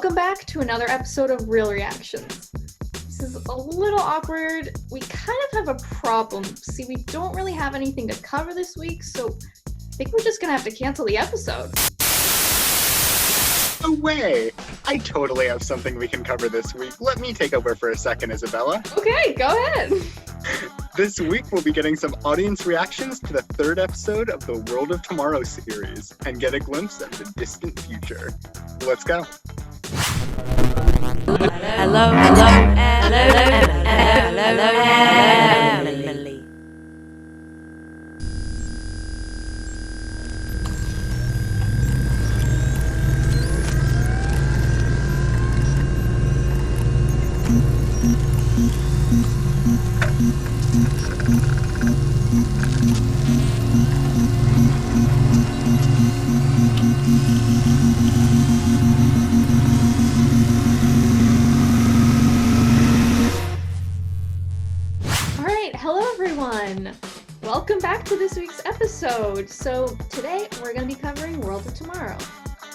Welcome back to another episode of Real Reactions. This is a little awkward. We kind of have a problem. See, we don't really have anything to cover this week, so I think we're just gonna have to cancel the episode. No way! I totally have something we can cover this week. Let me take over for a second, Isabella. Okay, go ahead. This week we'll be getting some audience reactions to the third episode of the World of Tomorrow series and get a glimpse of the distant future. Let's go. Hello, Emily. Welcome back to this week's episode. So today we're going to be covering World of Tomorrow.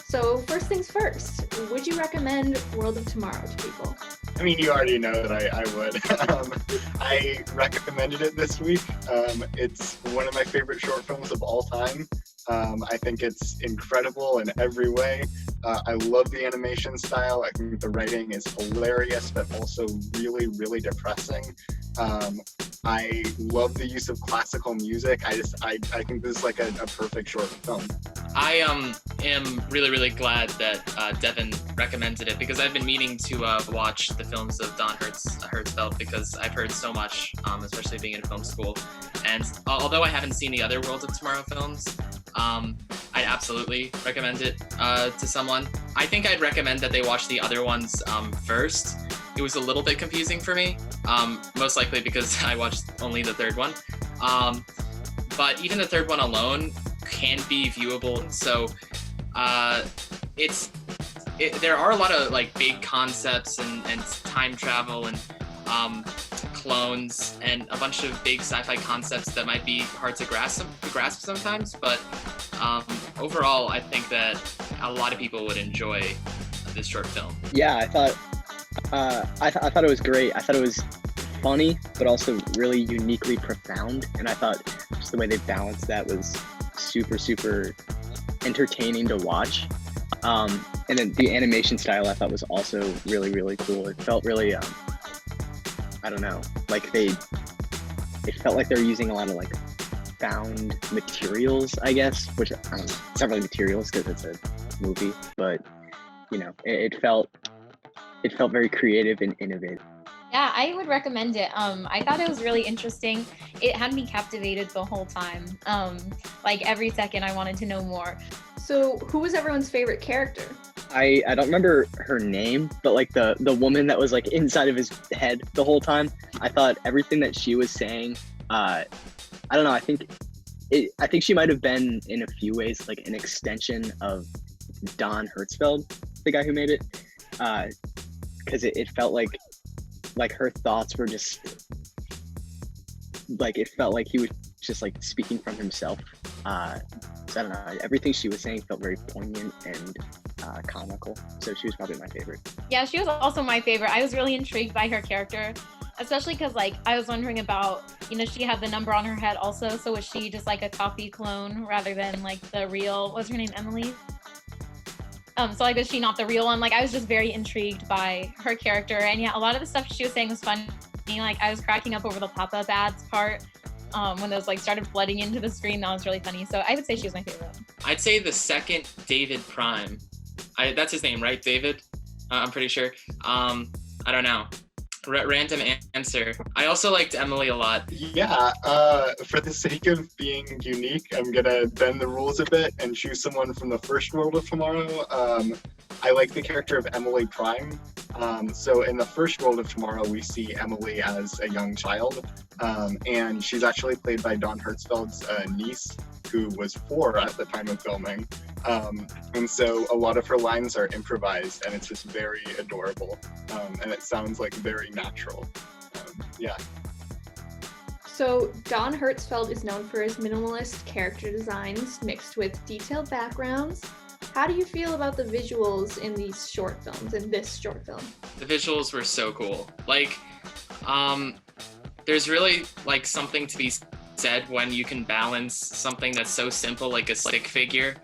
So first things first, would you recommend World of Tomorrow to people? I mean, you already know that I would. I recommended it this week. It's one of my favorite short films of all time. I think it's incredible in every way. I love the animation style. I think the writing is hilarious, but also really, really depressing. I love the use of classical music. I think this is like a perfect short film. I am really, really glad that Devin recommended it because I've been meaning to watch the films of Don Hertzfeldt because I've heard so much, especially being in film school. And although I haven't seen the other World of Tomorrow films, I'd absolutely recommend it to someone. I think I'd recommend that they watch the other ones first. It was a little bit confusing for me, most likely because I watched only the third one. But even the third one alone can be viewable. So there are a lot of like big concepts and time travel and clones and a bunch of big sci-fi concepts that might be hard to grasp sometimes. But overall, I think that a lot of people would enjoy this short film. Yeah, I thought it was great. I thought it was funny, but also really uniquely profound. And I thought just the way they balanced that was super, super entertaining to watch. And then the animation style I thought was also really, really cool. It felt really, I don't know, like it felt like they're using a lot of like found materials, I guess, which it's not really materials because it's a movie, but you know, it felt very creative and innovative. Yeah, I would recommend it. I thought it was really interesting. It had me captivated the whole time. Like every second I wanted to know more. So who was everyone's favorite character? I don't remember her name, but like the woman that was like inside of his head the whole time, I thought everything that she was saying, I don't know, I think she might have been in a few ways like an extension of Don Hertzfeldt, the guy who made it. Because it felt like her thoughts were just like, it felt like he was just like speaking from himself. So I don't know, everything she was saying felt very poignant and comical. So she was probably my favorite. Yeah, she was also my favorite. I was really intrigued by her character, especially because like I was wondering about, you know, she had the number on her head also. So was she just like a copy clone rather than like the real, what's her name, Emily? So like, was she not the real one? Like, I was just very intrigued by her character. And yeah, a lot of the stuff she was saying was funny. Like, I was cracking up over the pop-up ads part when those like started flooding into the screen. That was really funny. So I would say she was my favorite. I'd say the second David Prime. That's his name, right? David? I'm pretty sure. I don't know. Random answer. I also liked Emily a lot. Yeah, for the sake of being unique, I'm gonna bend the rules a bit and choose someone from the first World of Tomorrow. I like the character of Emily Prime. So in the first World of Tomorrow, we see Emily as a young child, and she's actually played by Don Hertzfeldt's niece, who was 4 at the time of filming. And so a lot of her lines are improvised, and it's just very adorable, and it sounds like very natural. Yeah. So Don Hertzfeldt is known for his minimalist character designs mixed with detailed backgrounds. how do you feel about the visuals in these short films, in this short film? The visuals were so cool. Like, there's really like something to be said when you can balance something that's so simple, like a stick figure,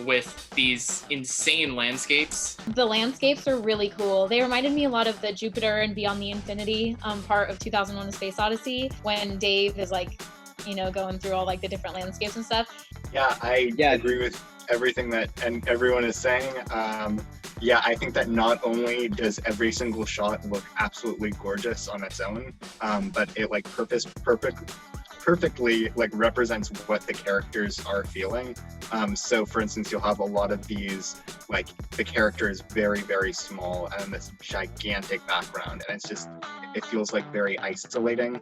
with these insane landscapes. The landscapes are really cool. They reminded me a lot of the Jupiter and Beyond the Infinity part of 2001: A Space Odyssey, when Dave is like, you know, going through all like the different landscapes and stuff. Yeah, I agree with everything that and everyone is saying. Yeah, I think that not only does every single shot look absolutely gorgeous on its own, but it like perfectly like represents what the characters are feeling. So for instance, you'll have a lot of these, like the character is very, very small and this gigantic background, and it's just, it feels like very isolating.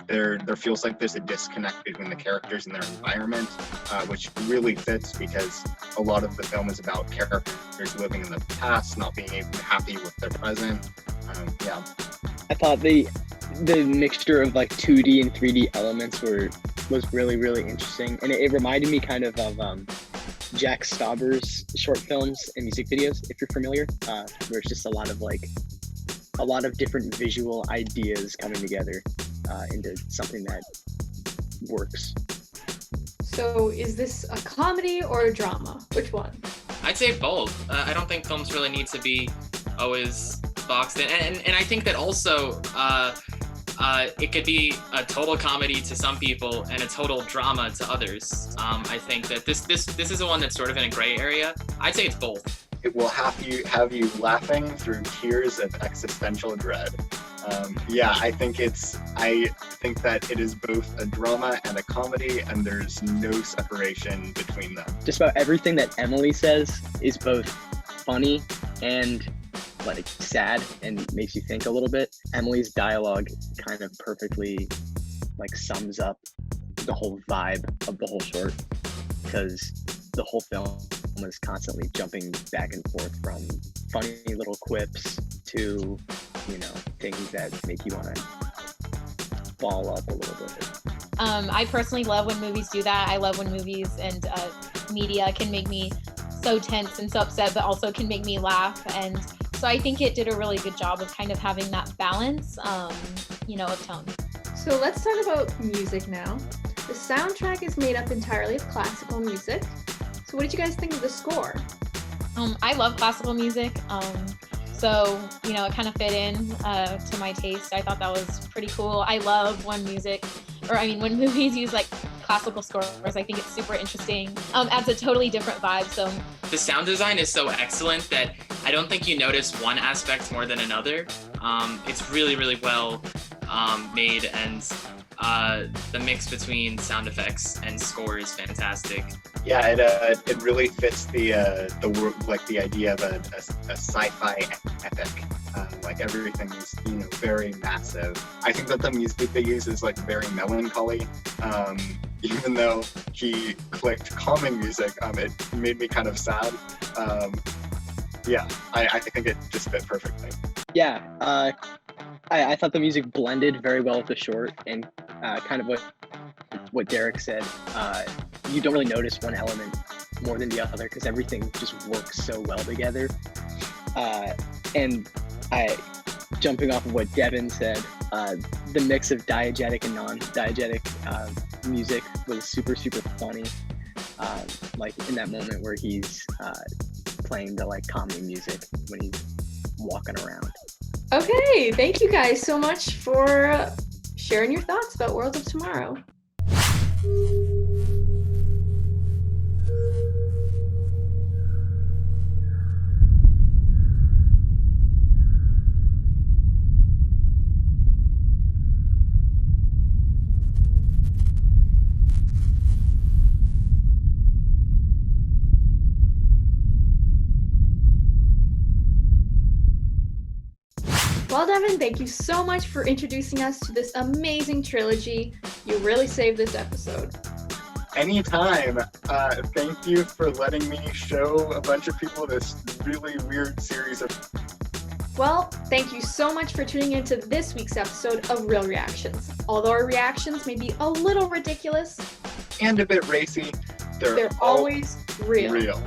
There feels like there's a disconnect between the characters and their environment, which really fits because a lot of the film is about characters living in the past, not being happy with their present. Yeah. I thought the mixture of like 2D and 3D elements was really, really interesting, and it reminded me kind of Jack Stauber's short films and music videos, if you're familiar, where it's just a lot of different visual ideas coming together into something that works. So is this a comedy or a drama? Which one? I'd say both. I don't think films really need to be always boxed in, and I think that also it could be a total comedy to some people and a total drama to others. I think that this is the one that's sort of in a gray area. I'd say it's both. It will have you laughing through tears of existential dread. Yeah, I think that it is both a drama and a comedy, and there's no separation between them. Just about everything that Emily says is both funny and like sad and makes you think a little bit. Emily's dialogue kind of perfectly like sums up the whole vibe of the whole short, because the whole film is constantly jumping back and forth from funny little quips to, you know, things that make you want to ball up a little bit. I personally love when movies do that. I love when movies and media can make me so tense and so upset, but also can make me laugh. And so I think it did a really good job of kind of having that balance, you know, of tone. So let's talk about music now. The soundtrack is made up entirely of classical music. So what did you guys think of the score? I love classical music. So, you know, it kind of fit in to my taste. I thought that was pretty cool. I love when when movies use like classical scores. I think it's super interesting. Adds a totally different vibe. So the sound design is so excellent that I don't think you notice one aspect more than another. It's really, really well made, and the mix between sound effects and score is fantastic. Yeah, it really fits the like the idea of a sci-fi epic. Like everything's, you know, very massive. I think that the music they use is like very melancholy. Even though he clicked calming music, it made me kind of sad. Yeah, I think it just fit perfectly. Yeah, I thought the music blended very well with the short, and kind of what Derek said. You don't really notice one element more than the other because everything just works so well together. And jumping off of what Devin said, the mix of diegetic and non-diegetic music was super, super funny. Like in that moment where he's playing the like calming music when he's walking around. Okay, thank you guys so much for sharing your thoughts about Worlds of Tomorrow. Well, Devin, thank you so much for introducing us to this amazing trilogy. You really saved this episode. Anytime. Thank you for letting me show a bunch of people this really weird series of... Well, thank you so much for tuning into this week's episode of Real Reactions. Although our reactions may be a little ridiculous and a bit racy, they're always real.